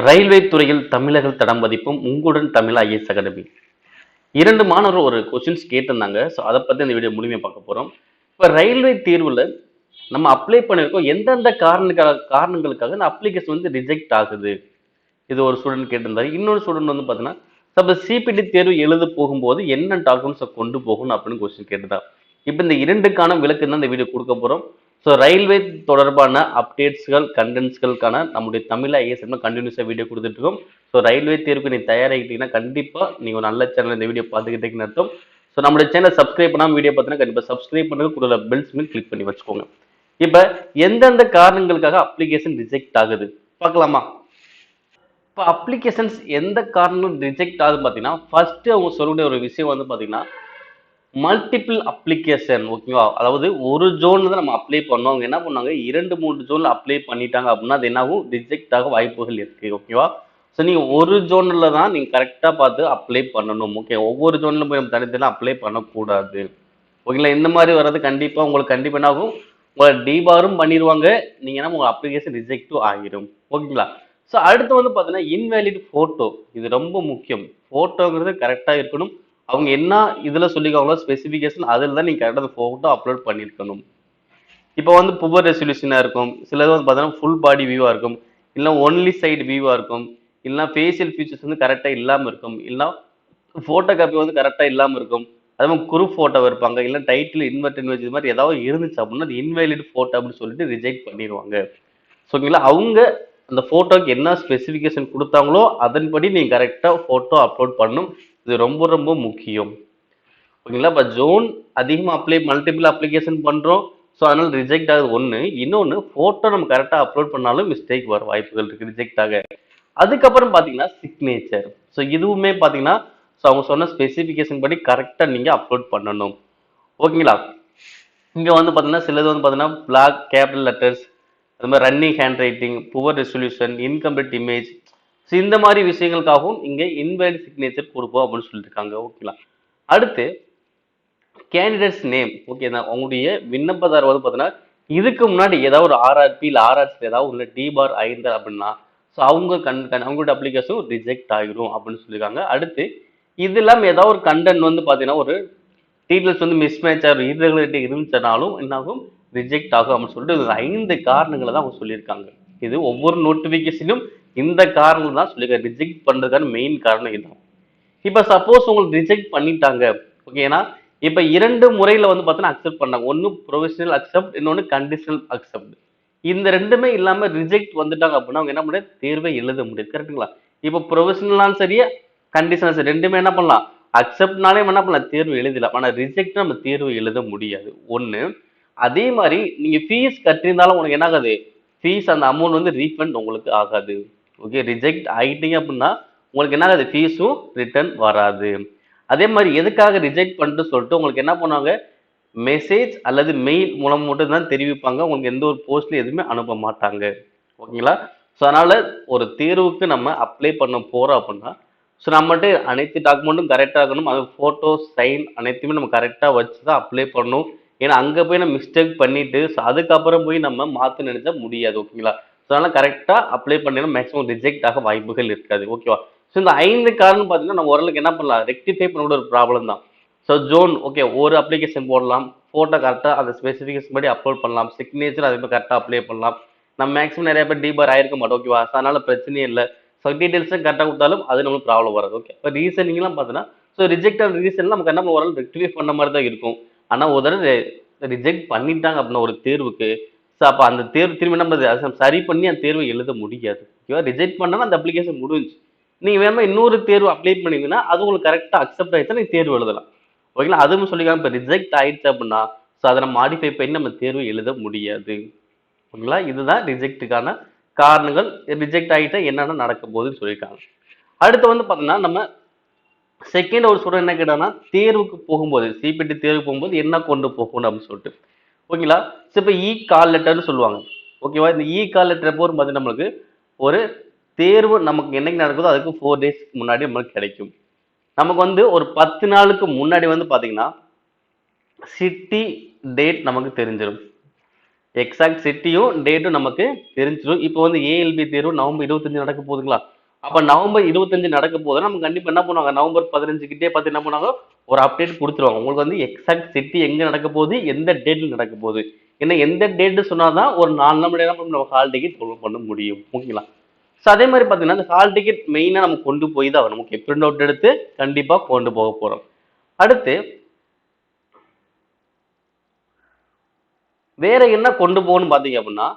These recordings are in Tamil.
ரயில்வே துறையில் தமிழர்கள் தடம் பதிப்பும் உங்களுடன் தமிழ் ஐஏஎஸ் அகாடமி. 2 மாணவர்கள் ஒரு கொஸ்டின்ஸ் கேட்டிருந்தாங்க. ஸோ அதை பத்தி இந்த வீடியோ முழுமையா பார்க்க போறோம். இப்ப ரயில்வே தேர்வுல நம்ம அப்ளை பண்ணியிருக்கோம். எந்தெந்த காரணங்களுக்காக இந்த அப்ளிகேஷன் வந்து ரிஜெக்ட் ஆகுது? இது ஒரு ஸ்டூடெண்ட் கேட்டிருந்தாரு. இன்னொரு ஸ்டூடெண்ட் வந்து பார்த்தீங்கன்னா, சப்போஸ் சிபிடி தேர்வு எழுத போகும்போது என்ன டாக்குமெண்ட்ஸை கொண்டு போகணும் அப்படின்னு கொஸ்டின் கேட்டுதான். இப்போ இந்த 2க்கான விளக்கம் தான் இந்த வீடியோ கொடுக்க போறோம். ஸோ ரயில்வே தொடர்பான அப்டேட்ஸ்கள் கண்டென்ட்ஸ்களுக்கான நம்முடைய தமிழ் ஐஏஎஸ் கண்டினியூஸாக வீடியோ கொடுத்துட்டு இருக்கோம். ஸோ ரயில்வே தேர்வுக்கு நீ தயாராகிட்டீங்கன்னா கண்டிப்பாக நீங்கள் ஒரு நல்ல சேனல் இந்த வீடியோ பார்த்துக்கிட்டீங்கன்னு அர்த்தம். ஸோ நம்மளுடைய சேனல் சப்ஸ்கிரைப் பண்ணாமல் வீடியோ பார்த்தீங்கன்னா கண்டிப்பாக சப்ஸ்கிரைப் பண்ணுங்க, கூட பெல்ஸ் மீன் கிளிக் பண்ணி வச்சுக்கோங்க. இப்போ எந்தெந்த காரணங்களுக்காக அப்ளிகேஷன் ரிஜெக்ட் ஆகுது பார்க்கலாமா? இப்போ அப்ளிகேஷன்ஸ் எந்த காரணம் ரிஜெக்ட் ஆகுது பார்த்தீங்கன்னா, ஃபர்ஸ்ட் அவங்க சொல்லக்கூடிய ஒரு விஷயம் வந்து பார்த்தீங்கன்னா, மல்டிபிள் அப்ளிகேஷன். ஓகேவா? அதாவது ஒரு ஜோன்ல தான் நம்ம அப்ளை பண்ணோம். அவங்க என்ன பண்ணாங்க, 2, 3 ஜோன்ல அப்ளை பண்ணிட்டாங்க அப்படின்னா அது என்ன ஆகும், ரிஜெக்ட் ஆக வாய்ப்புகள் இருக்கு. ஓகேவா? ஸோ நீங்க ஒரு ஜோன்ல தான் நீங்க கரெக்டா பார்த்து அப்ளை பண்ணணும். ஓகே, ஒவ்வொரு ஜோன்ல போய் நம்ம தனித்தனியாக அப்ளை பண்ணக்கூடாது. ஓகேங்களா? இந்த மாதிரி வர்றது கண்டிப்பா உங்களுக்கு கண்டிப்பா என்ன ஆகும், உங்களை டிபாரும் பண்ணிடுவாங்க. நீங்க என்ன உங்க அப்ளிகேஷன் ரிஜெக்டும் ஆகிடும். ஓகேங்களா? ஸோ அடுத்து வந்து பார்த்தீங்கன்னா இன்வேலிட் ஃபோட்டோ. இது ரொம்ப முக்கியம். ஃபோட்டோங்கிறது கரெக்டாக இருக்கணும். அவங்க என்ன இதுல சொல்லிக்காங்களோ ஸ்பெசிஃபிகேஷன் அதில் தான் நீங்க கரெக்டாக அந்த ஃபோட்டோ அப்லோட் பண்ணியிருக்கணும். இப்போ வந்து புவர் ரெசல்யூஷனாக இருக்கும், சிலது வந்து பார்த்தீங்கன்னா ஃபுல் பாடி வியூவாக இருக்கும், இல்லை ஒன்லி சைடு வியூவாக இருக்கும், இல்லைனா ஃபேஷியல் ஃபீச்சர்ஸ் வந்து கரெக்டாக இல்லாமல் இருக்கும், இல்லைனா ஃபோட்டோ காப்பி வந்து கரெக்டாக இல்லாமல் இருக்கும். அதே மாதிரி குரூப் ஃபோட்டோ இருப்பாங்க, இல்லை டைட்டில் இன்வெர்ட் இமேஜ் இது மாதிரி ஏதாவது இருந்துச்சு அப்படின்னா அது இன்வேலிட் ஃபோட்டோ அப்படின்னு சொல்லிட்டு ரிஜெக்ட் பண்ணிடுவாங்க. ஓகேங்களா? அவங்க அந்த ஃபோட்டோக்கு என்ன ஸ்பெசிஃபிகேஷன் கொடுத்தாங்களோ அதன்படி நீங்கள் கரெக்டாக ஃபோட்டோ அப்லோட் பண்ணணும். இது ரொம்ப ரொம்ப முக்கியம். ஓகேங்களா? இப்போ ஜோன் அதிகமாக மல்டிபிள் அப்ளிகேஷன் பண்ணுறோம். ஸோ அதனால ரிஜெக்ட் ஆகுது ஒன்று. இன்னொன்று, ஃபோட்டோ நம்ம கரெக்டாக அப்லோட் பண்ணாலும் மிஸ்டேக் வர வாய்ப்புகள் இருக்குது ரிஜெக்ட் ஆக. அதுக்கப்புறம் பார்த்தீங்கன்னா சிக்னேச்சர். ஸோ இதுவுமே பார்த்தீங்கன்னா ஸோ அவங்க சொன்ன ஸ்பெசிஃபிகேஷன் படி கரெக்டாக நீங்கள் அப்லோட் பண்ணணும். ஓகேங்களா? இங்கே வந்து பார்த்தீங்கன்னா சிலது வந்து பார்த்தீங்கன்னா பிளாக் கேபிட்டல் லெட்டர்ஸ், அது மாதிரி running hand writing, poor resolution, incomplete image, so இந்த மாதிரி விஷயங்களுக்காகவும் இங்கே இன்வேலிட் சிக்னேச்சர் கொடுப்போம் அப்படின்னு சொல்லியிருக்காங்க. ஓகேங்களா? அடுத்து கேண்டிடேட்ஸ் நேம். ஓகே தான் உங்களுடைய விண்ணப்பதாரர் வந்து பார்த்தீங்கன்னா இதுக்கு முன்னாடி ஏதாவது ஒரு ஆர்ஆர்பி இல்லை ஆர்ஆர்சி ஏதாவது உள்ள டிபார் ஆயிருந்தார் அப்படின்னா ஸோ அவங்க அவங்களோட அப்ளிகேஷன் ரிஜெக்ட் ஆகிரும் அப்படின்னு சொல்லியிருக்காங்க. அடுத்து இது இல்லாமல் ஏதாவது ஒரு கண்டென்ட் வந்து பார்த்தீங்கன்னா ஒரு டீட்டெயில்ஸ் வந்து மிஸ்மேட்ச் ஆகும், irregularity இருந்துச்சுனாலும் என்னாகும், ரிஜெக்ட் ஆகும் அப்படின்னு சொல்லிட்டு 5 காரணங்களை தான் அவங்க சொல்லியிருக்காங்க. இது ஒவ்வொரு நோட்டிஃபிகேஷனும் இந்த காரணங்கள் தான் சொல்லியிருக்காங்க. ரிஜெக்ட் பண்ணுறதுக்கான மெயின் காரணம் இதுதான். இப்போ சப்போஸ் உங்களுக்கு ரிஜெக்ட் பண்ணிட்டாங்க, ஓகேனா இப்போ 2 முறையில் வந்து பார்த்தீங்கன்னா அக்செப்ட் பண்ணாங்க. ஒன்று ப்ரொவிஷனல் அக்செப்ட், இன்னொன்று கண்டிஷனல் அக்செப்ட். இந்த ரெண்டுமே இல்லாமல் ரிஜெக்ட் வந்துட்டாங்க அப்படின்னா அவங்க என்ன பண்ண தேர்வை எழுத முடியாது. கரெக்டுங்களா? இப்போ ப்ரொவிஷனலாலும் சரி கண்டிஷனல் சரி ரெண்டுமே என்ன பண்ணலாம், அக்செப்ட்னாலே என்ன பண்ணலாம் தேர்வு எழுதலாம். ஆனால் ரிஜெக்ட் நம்ம தேர்வு எழுத முடியாது. ஒன்று. அதே மாதிரி நீங்கள் ஃபீஸ் கட்டியிருந்தாலும் உங்களுக்கு என்ன ஆகாது, ஃபீஸ் அந்த அமௌண்ட் வந்து ரீஃபண்ட் உங்களுக்கு ஆகாது. ஓகே, ரிஜெக்ட் ஆகிட்டீங்க அப்படின்னா உங்களுக்கு என்ன ஆகாது, ஃபீஸும் ரிட்டர்ன் வராது. அதே மாதிரி எதுக்காக ரிஜெக்ட் பண்ணிட்டு சொல்லிட்டு உங்களுக்கு என்ன பண்ணுவாங்க, மெசேஜ் அல்லது மெயில் மூலம் மட்டும் தான் தெரிவிப்பாங்க. உங்களுக்கு எந்த ஒரு போஸ்ட்லையும் எதுவுமே அனுப்ப மாட்டாங்க. ஓகேங்களா? ஸோ அதனால ஒரு தேர்வுக்கு நம்ம அப்ளை பண்ண போறோம் அப்படின்னா ஸோ நம்மகிட்ட அனைத்து டாக்குமெண்ட்டும் கரெக்டாக இருக்கணும். அது ஃபோட்டோ சைன் அனைத்துமே நம்ம கரெக்டாக வச்சு தான் அப்ளை பண்ணணும். ஏன்னா அங்கே போய் நம்ம மிஸ்டேக் பண்ணிட்டு ஸோ அதுக்கப்புறம் போய் நம்ம மாற்ற நினைச்சா முடியாது. ஓகேங்களா? ஸோ அதனால் கரெக்டாக அப்ளை பண்ணினா மேக்ஸிமம் ரிஜெக்ட் ஆக வாய்ப்புகள் இருக்காது. ஓகேவா? ஸோ இந்த 5 காரணம் பார்த்தீங்கன்னா நம்ம ஓரளவுக்கு என்ன பண்ணலாம், ரெக்டிஃபை பண்ண ஒரு ப்ராப்ளம் தான். ஸோ ஜோன் ஓகே, ஒரு அப்ளிகேஷன் போடலாம், ஃபோட்டோ கரெக்டாக அந்த ஸ்பெசிஃபிகேஷன் படி அப்லோட் பண்ணலாம், சிக்னேச்சர் அதே மாதிரி கரெக்டாக அப்ளை பண்ணலாம். நம்ம மேக்ஸிமம் நிறைய பேர் டிபார் ஆயிருக்க மாட்டோம். ஓகேவா? ஸோ அதனால பிரச்சனையே இல்லை. ஸோ டீட்டெயில்ஸும் கரெக்டாக கொடுத்தாலும் அது நம்மளுக்கு ப்ராப்ளம் வராது. ஓகே, இப்போ ரீசனிங்லாம் பார்த்தீங்கன்னா ஸோ ரிஜெக்ட் ரீசன் நமக்கு என்ன ஓரளவு ரெக்டிஃபை பண்ண மாதிரி தான் இருக்கும். ஆனால் ஒரு தடவை ரிஜெக்ட் பண்ணிட்டாங்க அப்படின்னா ஒரு தேர்வுக்கு ஸோ அப்போ அந்த தேர்வு திரும்பி என்ன பண்ணுறது, அதை சரி பண்ணி அந்த தேர்வை எழுத முடியாது. ஓகேவா? ரிஜெக்ட் பண்ணாலும் அந்த அப்ளிகேஷன் முடிஞ்சு. நீங்கள் வேணுமா இன்னொரு தேர்வு அப்ளை பண்ணிங்கன்னா அது உங்களுக்கு கரெக்டாக அக்செப்ட் ஆகிடுச்சா நீங்கள் தேர்வு எழுதலாம். ஓகேங்களா? அதுவும் சொல்லிக்கலாம். இப்போ ரிஜெக்ட் ஆயிடுச்சு அப்படின்னா ஸோ அதை நம்ம மாடிஃபை பண்ணி நம்ம தேர்வு எழுத முடியாது. ஓகேங்களா? இதுதான் ரிஜெக்ட்டுக்கான காரணங்கள். ரிஜெக்ட் ஆகிட்டா என்னென்ன நடக்க போகுதுன்னு சொல்லியிருக்காங்க. அடுத்து வந்து பார்த்தீங்கன்னா நம்ம செகண்ட் ஒரு ஸ்டூடெண்ட் என்ன கேட்டாங்கன்னா தேர்வுக்கு போகும்போது சிபிடி தேர்வுக்கு போகும்போது என்ன கொண்டு போகணும் அப்படின்னு சொல்லிட்டு. ஓகேங்களா? ஸோ இப்போ இ கால் லெட்டர்னு சொல்லுவாங்க. ஓகேவா? இந்த இ கால் லெட்டர் போது பார்த்தீங்கன்னா நம்மளுக்கு ஒரு தேர்வு நமக்கு என்னைக்கு நடக்குதோ அதுக்கு 4 டேஸ் முன்னாடி நம்மளுக்கு கிடைக்கும். நமக்கு வந்து ஒரு 10 நாளுக்கு முன்னாடி வந்து பார்த்தீங்கன்னா சிட்டி டேட் நமக்கு தெரிஞ்சிடும். எக்ஸாக்ட் சிட்டியும் டேட்டும் நமக்கு தெரிஞ்சிடும். இப்போ வந்து ஏஎல்பி தேர்வு நவம்பர் 25 நடக்க போகுதுங்களா? அப்ப நவம்பர் 25 நடக்க போதுன்னா நம்ம கண்டிப்பா என்ன பண்ணுவாங்க, நவம்பர் 15 கிட்டே பார்த்து என்ன பண்ணுவாங்க, ஒரு அப்டேட் கொடுத்துருவாங்க. உங்களுக்கு வந்து எக்ஸாக்ட் சிட்டி எங்க நடக்க போகுது, எந்த டேட்ல நடக்க போகுது. ஏன்னா எந்த டேட் சொன்னாதான் ஒரு 4 நாள் நம்ம ஹால் டிக்கெட் பண்ண முடியும். ஓகேங்களா? ஸோ அதே மாதிரி பார்த்தீங்கன்னா இந்த ஹால் டிக்கெட் மெயினாக நம்ம கொண்டு போய் தான் வரும். ஓகே, பிரிண்ட் அவுட் எடுத்து கண்டிப்பாக கொண்டு போக போகிறோம். அடுத்து வேற என்ன கொண்டு போகணும்னு பார்த்தீங்க அப்படின்னா,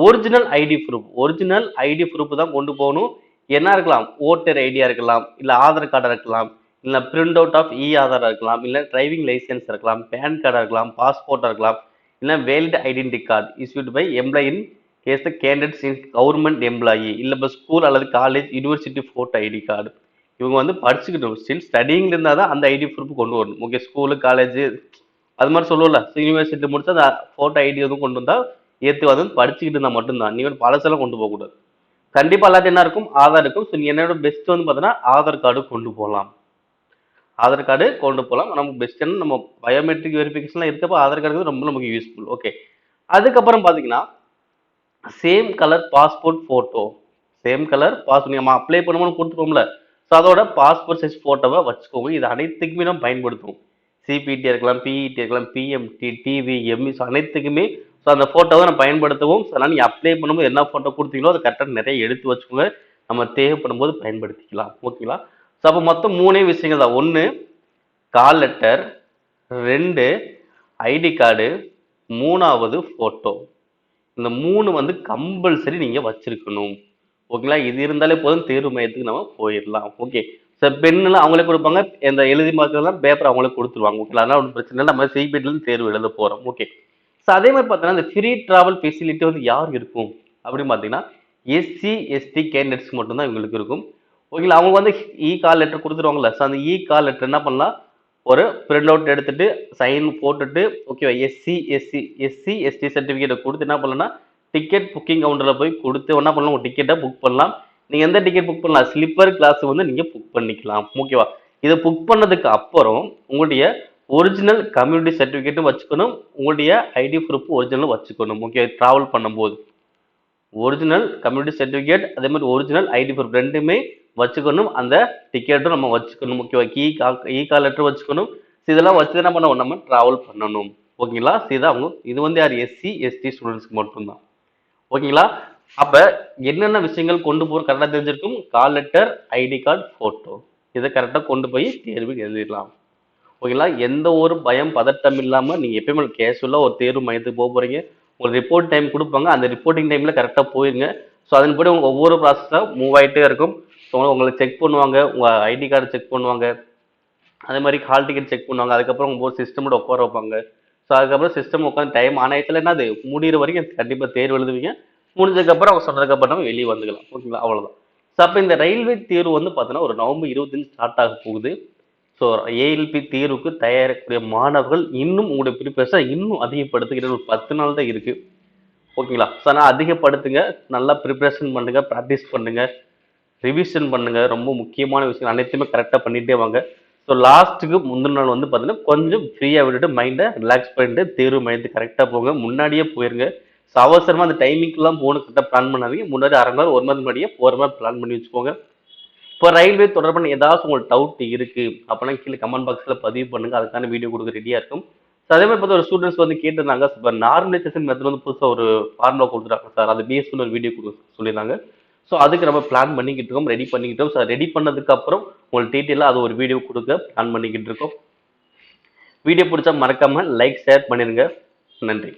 ஒரிஜினல் ஐடி ப்ரூஃப் தான் கொண்டு போகணும். என்ன இருக்கலாம், ஓட்டர் ஐடியா இருக்கலாம், இல்லை ஆதார் கார்டாக இருக்கலாம், இல்லை பிரிண்ட் அவுட் ஆஃப் ஆதாரா இருக்கலாம், இல்லை டிரைவிங் லைசன்ஸ் இருக்கலாம், பேன் கார்டாக இருக்கலாம், பாஸ்போர்ட்டாக இருக்கலாம், இல்லை valid identity card issued by employ in case candidates in government employee, இல்லை இப்போ ஸ்கூல் அல்லது college university photo ID card. இவங்க வந்து படிச்சுக்கிட்டோம், ஸ்டில் ஸ்டடிங்ல இருந்தால் தான் அந்த ஐடி ப்ரூஃப் கொண்டு வரணும். ஓகே, ஸ்கூலு காலேஜ் அது மாதிரி சொல்லுவோம்ல, யூனிவர்சிட்டி முடிச்சு அந்த ஃபோட்டோ ஐடி எதுவும் கொண்டு வந்தால் ஏற்று வந்து படிச்சுக்கிட்டு இருந்தால் மட்டும்தான். நீ வந்து பழசெல்லாம் கொண்டு போகக்கூடாது. கண்டிப்பாக எல்லாத்தையும் என்ன இருக்கும், ஆதார் இருக்கும். ஸோ என்னோட பெஸ்ட் வந்து பார்த்தீங்கன்னா ஆதார் கார்டு கொண்டு போகலாம். ஆதார் கார்டு கொண்டு போகலாம். நமக்கு பெஸ்ட்டுன்னு நம்ம பயோமெட்ரிக் வெரிஃபிகேஷன்லாம் இருக்கப்போ ஆதார் கார்டு ரொம்ப நமக்கு யூஸ்ஃபுல். ஓகே, அதுக்கப்புறம் பார்த்தீங்கன்னா same colour passport photo, same colour passport நம்ம அப்ளை பண்ணும்போது கொடுத்துருவோம்ல, ஸோ அதோட பாஸ்போர்ட் சைஸ் ஃபோட்டோவை வச்சுக்கோங்க. இது அனைத்துக்குமே நம்ம பயன்படுத்துவோம். சிபிடி இருக்கலாம், பிஇடி இருக்கலாம், பிஎம்டி, டிவி, எம்இ, ஸோ அனைத்துக்குமே ஸோ அந்த ஃபோட்டோவை நம்ம பயன்படுத்துவோம். ஸோ அதனால் நீங்கள் அப்ளை பண்ணும்போது என்ன ஃபோட்டோ கொடுத்தீங்களோ அதை கரெக்டாக நிறைய எடுத்து வச்சுக்கோங்க. நம்ம தேவைப்படும் போது பயன்படுத்திக்கலாம். ஓகேங்களா? ஸோ அப்போ மொத்தம் 3 விஷயங்கள் தான். 1 கால் லெட்டர், 2 ஐடி கார்டு, 3வது ஃபோட்டோ. இந்த 3 வந்து கம்பல்சரி நீங்கள் வச்சிருக்கணும். ஓகேங்களா? இது இருந்தாலே போதும், தேர்வு மையத்துக்கு நம்ம போயிடலாம். ஓகே, சார் பெண்ணெல்லாம் அவங்களே கொடுப்பாங்க, இந்த எழுதி பார்க்கலாம் பேப்பர் அவங்களே கொடுத்துருவாங்க. ஓகேங்களா? அதெல்லாம் ஒன்றும் பிரச்சனை இல்லை. நம்ம சிபிடிலேருந்து தேர்வு எழுத போகிறோம். ஓகே, ஸோ அதே மாதிரி பார்த்தீங்கன்னா இந்த ஃப்ரீ ட்ராவல் ஃபெசிலிட்டி வந்து யார் இருக்கும் அப்படின்னு பார்த்தீங்கன்னா எஸ்சி எஸ்டி கேண்டிடேட்ஸ் மட்டும்தான் இவங்களுக்கு இருக்கும். ஓகேங்களா? அவங்க வந்து கால் லெட்டர் கொடுத்துருவாங்கல்ல, ஸோ அந்த கால் லெட்டர் என்ன பண்ணலாம், ஒரு பிரிண்ட் அவுட் எடுத்துட்டு சைன் போட்டுட்டு ஓகேவா, எஸ்சி எஸ்டி சர்டிஃபிகேட்டை கொடுத்து என்ன பண்ணலாம்னா டிக்கெட் புக்கிங் கவுண்டரில் போய் கொடுத்து என்ன பண்ணலாம், உங்கள் டிக்கெட்டை புக் பண்ணலாம். நீங்கள் எந்த டிக்கெட் புக் பண்ணலாம், ஸ்லிப்பர் கிளாஸ் வந்து நீங்கள் புக் பண்ணிக்கலாம். ஓகேவா? இதை புக் பண்ணதுக்கு அப்புறம் உங்களுடைய ஒரிஜினல் கம்யூனிட்டி சர்டிஃபிகேட்டும் வச்சுக்கணும், உங்களுடைய ஐடி ப்ரூஃப் ஒரிஜினலும் வச்சுக்கணும். ஓகே, ட்ராவல் பண்ணும்போது ஒரிஜினல் கம்யூனிட்டி சர்டிஃபிகேட் அதே மாதிரி ஒரிஜினல் ஐடி ப்ரூஃப் ரெண்டுமே வச்சுக்கணும். அந்த டிக்கெட்டும் நம்ம வச்சுக்கணும். ஓகேவா? கால் லெட்டர் வச்சுக்கணும். இதெல்லாம் வச்சு என்ன பண்ணணும், நம்ம ட்ராவல் பண்ணணும். ஓகேங்களா? அவங்க இது வந்து யார், எஸ்சி எஸ்டி ஸ்டூடெண்ட்ஸ்க்கு மட்டும்தான். ஓகேங்களா? அப்ப என்னென்ன விஷயங்கள் கொண்டு போற கரெக்டா தெரிஞ்சிருக்கும், call letter, ID card, photo, இதை கரெக்டா கொண்டு போய் தேர்வுக்கு எழுதிடலாம். ஓகேங்களா? எந்த ஒரு பயம் பதட்டம் இல்லாம நீங்க எப்பயுமே கேஷுவலா ஒரு தேர்வு மையத்துக்கு போக போறீங்க. உங்களுக்கு ரிப்போர்ட் டைம் கொடுப்பாங்க, அந்த ரிப்போர்ட்டிங் டைம்ல கரெக்டா போயிருங்க. ஸோ அதன்படி உங்க ஒவ்வொரு ப்ராசஸாக மூவ் ஆகிட்டே இருக்கும். ஸோ உங்களை செக் பண்ணுவாங்க, உங்க ஐடி கார்டு செக் பண்ணுவாங்க, அதே மாதிரி ஹால் டிக்கெட் செக் பண்ணுவாங்க. அதுக்கப்புறம் ஒவ்வொரு சிஸ்டமோட உட்கார வைப்பாங்க. ஸோ அதுக்கப்புறம் சிஸ்டம் உட்காந்து டைம் ஆனயத்தில் என்னது முடிகிற வரைக்கும் கண்டிப்பாக தேர்வு எழுதுவீங்க. முடிஞ்சதுக்கப்புறம் அவங்க சொன்னதுக்கப்புறம் வெளியே வந்துக்கலாம். ஓகேங்களா? அவ்வளோதான். ஸோ அப்போ இந்த ரயில்வே தேர்வு வந்து பார்த்தீங்கன்னா ஒரு நவம்பர் 25 ஸ்டார்ட் ஆக போகுது. ஸோ ஏஎல்பி தேர்வுக்கு தயாரிக்கக்கூடிய மாணவர்கள் இன்னும் உங்களுடைய ப்ரிப்பரேஷன் இன்னும் அதிகப்படுத்துகிற ஒரு 10 நாள் தான் இருக்குது. ஓகேங்களா? ஸோ ஆனால் அதிகப்படுத்துங்க, நல்லா ப்ரிப்பரேஷன் பண்ணுங்கள், ப்ராக்டிஸ் பண்ணுங்கள், ரிவிஷன் பண்ணுங்கள். ரொம்ப முக்கியமான விஷயம் அனைத்துமே கரெக்டாக பண்ணிகிட்டே வாங்க. ஸோ லாஸ்ட்டுக்கு முந்தின நாள் வந்து பார்த்தீங்கன்னா கொஞ்சம் ஃப்ரீயாக விட்டுட்டு மைண்டை ரிலாக்ஸ் பண்ணிட்டு தேர்வு மையத்துக்கு கரெக்டாக போங்க. முன்னாடியே போயிருங்க. ஸோ அவசரமாக அந்த டைமிங்க்கெலாம் போகணும் கரெக்டாக பிளான் பண்ணாதீங்க. முன்னாடி அரை மணி நேரம் 1 மணி முன்னாடியே போகிற மாதிரி பிளான் பண்ணி வச்சுக்கோங்க. இப்போ ரயில்வே தொடர்பான ஏதாச்சும் உங்களுக்கு டவுட் இருக்குது அப்படின்னா கீழே கமெண்ட் பாக்ஸில் பதிவு பண்ணுங்கள். அதுக்கான வீடியோ கொடுக்க ரெடியாக இருக்கும். ஸோ அதே மாதிரி பார்த்தா ஒரு ஸ்டூடெண்ட்ஸ் வந்து கேட்டிருந்தாங்க, இப்போ நார்மலைசேஷன் மெத்தட் வந்து புதுசாக ஒரு ஃபார்முலா கொடுத்துட்டாங்க சார், அது பேஸ் பண்ணி ஒரு வீடியோ சொல்லியிருந்தாங்க. ஸோ அதுக்கு நம்ம பிளான் பண்ணிக்கிட்டு இருக்கோம், ரெடி பண்ணிக்கிட்டோம். ஸோ ரெடி பண்ணதுக்கு அப்புறம் உங்களுக்கு டீட்டெயிலாக அது ஒரு வீடியோ கொடுக்க பிளான் பண்ணிக்கிட்டு இருக்கோம். வீடியோ பிடிச்சா மறக்காம லைக் ஷேர் பண்ணிடுங்க. நன்றி.